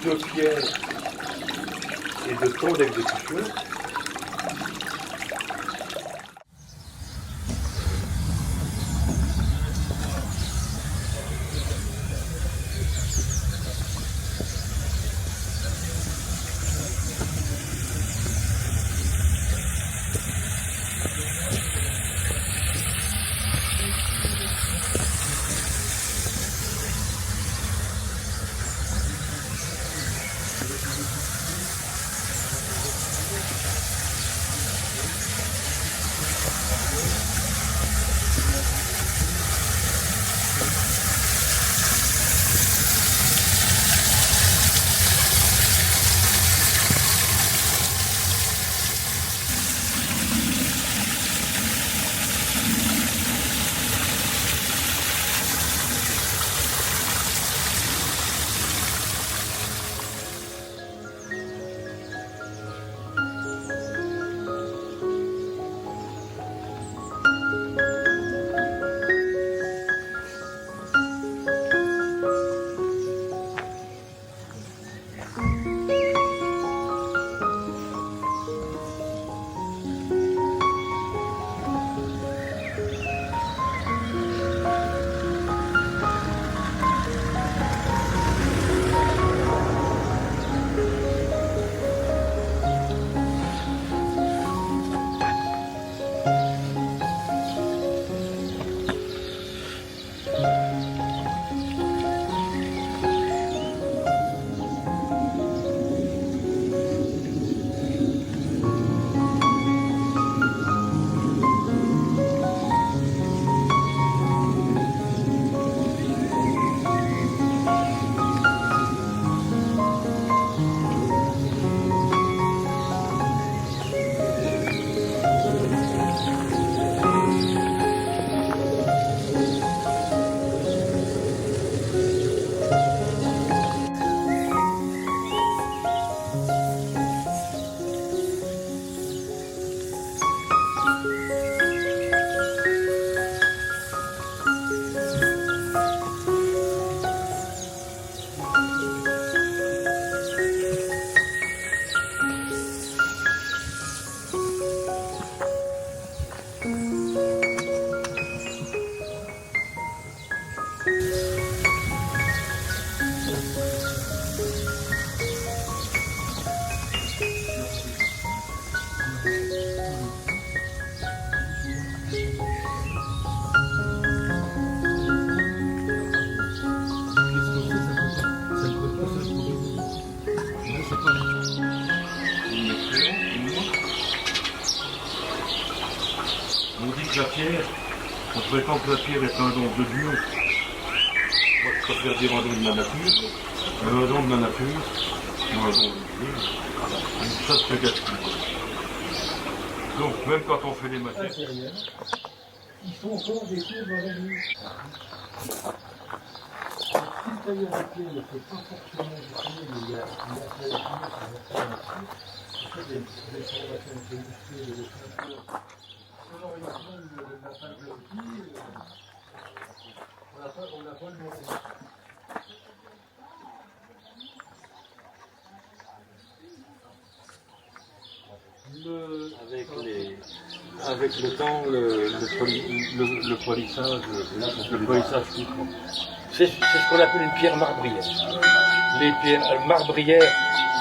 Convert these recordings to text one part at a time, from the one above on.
de pierre et de temps d'exécution. On dit que la pierre, on prétend que la pierre est un don de Dieu. Moi, je préfère dire un don de la nature, mais un don de la nature, ou un don de Dieu, ça se fait gaspiller. Donc, même quand on fait des matières... Ils font encore des tours dans la nuit. Si le tailleur de pierre ne peut pas forcément dessiner, mais il y a fait la des formations de muscles, de ceinture. Selon une semaine de montage de l'outil, on n'a pas le bon résultat. Avec le temps, le polissage coupe. C'est ce qu'on appelle une pierre marbrière. Les pierres marbrières,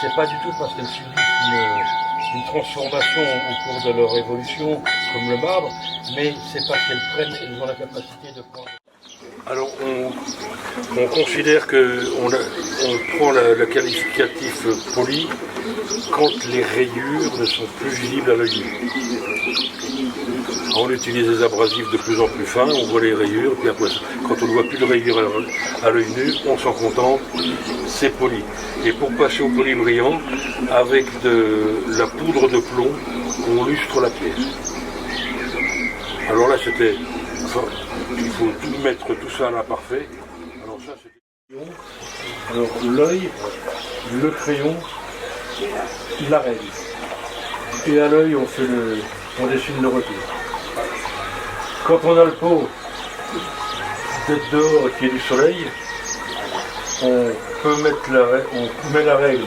c'est pas du tout parce qu'elles subissent une transformation au cours de leur évolution, comme le marbre, mais c'est parce elles ont la capacité de prendre. Alors on considère qu'on prend le qualificatif poli quand les rayures ne sont plus visibles à l'œil nu. On utilise des abrasifs de plus en plus fins, on voit les rayures, puis après quand on ne voit plus de rayures à l'œil nu, on s'en contente, c'est poli. Et pour passer au poli brillant, avec de la poudre de plomb, on lustre la pièce. Alors là c'était... il faut tout mettre tout ça à l'imparfait. Alors ça c'est... Alors l'œil, le crayon, la règle. Et à l'œil on dessine le retour. Quand on a le pot d'être dehors et qu'il y a du soleil, on peut mettre on met la règle,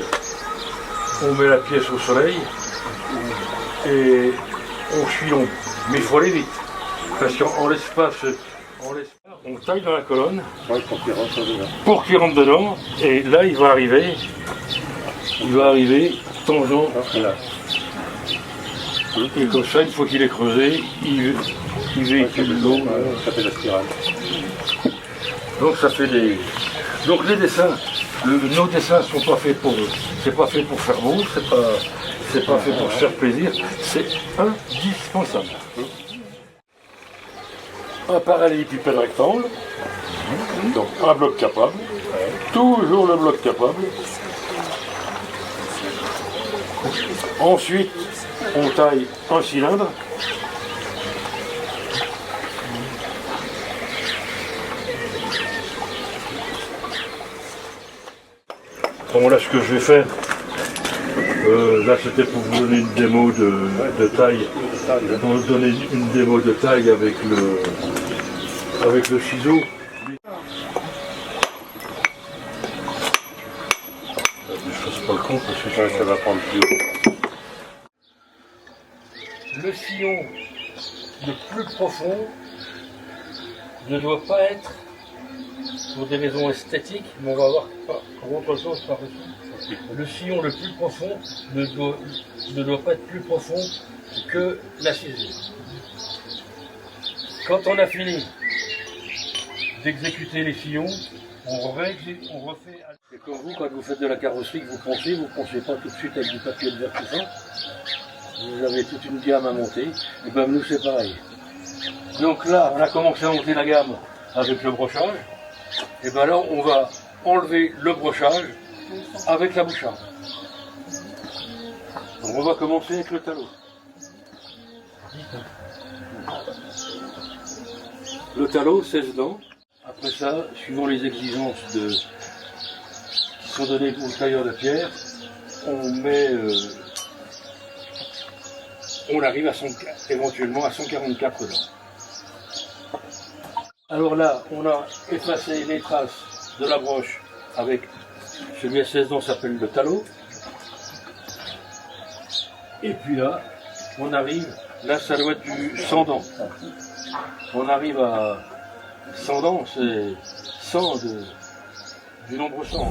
on met la pièce au soleil et on chouillonne. Mais il faut aller vite. Parce qu'en l'espace, on taille dans la colonne pour qu'il rentre dedans. Et là, il va arriver tangent. Et comme ça, une fois qu'il est creusé, il véhicule l'eau. Ça fait la spirale. Donc ça fait des. Donc les dessins, nos dessins sont pas faits pour eux. C'est pas fait pour faire beau, c'est pas fait pour se faire plaisir, c'est indispensable. Un parallélépipède rectangle, donc un bloc capable, toujours le bloc capable. Ensuite, on taille un cylindre. Bon, là, ce que je vais faire, là, c'était pour vous donner une démo de taille. Pour vous donner une démo de taille avec le ciseau. Je fasse pas le compte parce que ça va prendre plus haut. Le sillon le plus profond ne doit pas être, pour des raisons esthétiques, mais on va voir pour autre chose par-dessus. Le sillon le plus profond ne doit pas être plus profond que la césure. Quand on a fini d'exécuter les sillons, on refait. Et comme vous, quand vous faites de la carrosserie, que vous poncez pas tout de suite avec du papier de vertissant. Vous avez toute une gamme à monter. Et bien nous, c'est pareil. Donc là, on a commencé à monter la gamme avec le brochage. Et bien là, on va enlever le brochage avec la boucharde. Donc on va commencer avec le talot. Le talot, 16 dents. Après ça, suivant les exigences qui sont données au tailleur de pierre, on arrive éventuellement à 144 dents. Alors là, on a effacé les traces de la broche avec celui à 16 dents s'appelle le talot. Et puis là, on arrive, là ça doit être du 100 dents. On arrive à 100 dents, c'est 100 du nombre 100.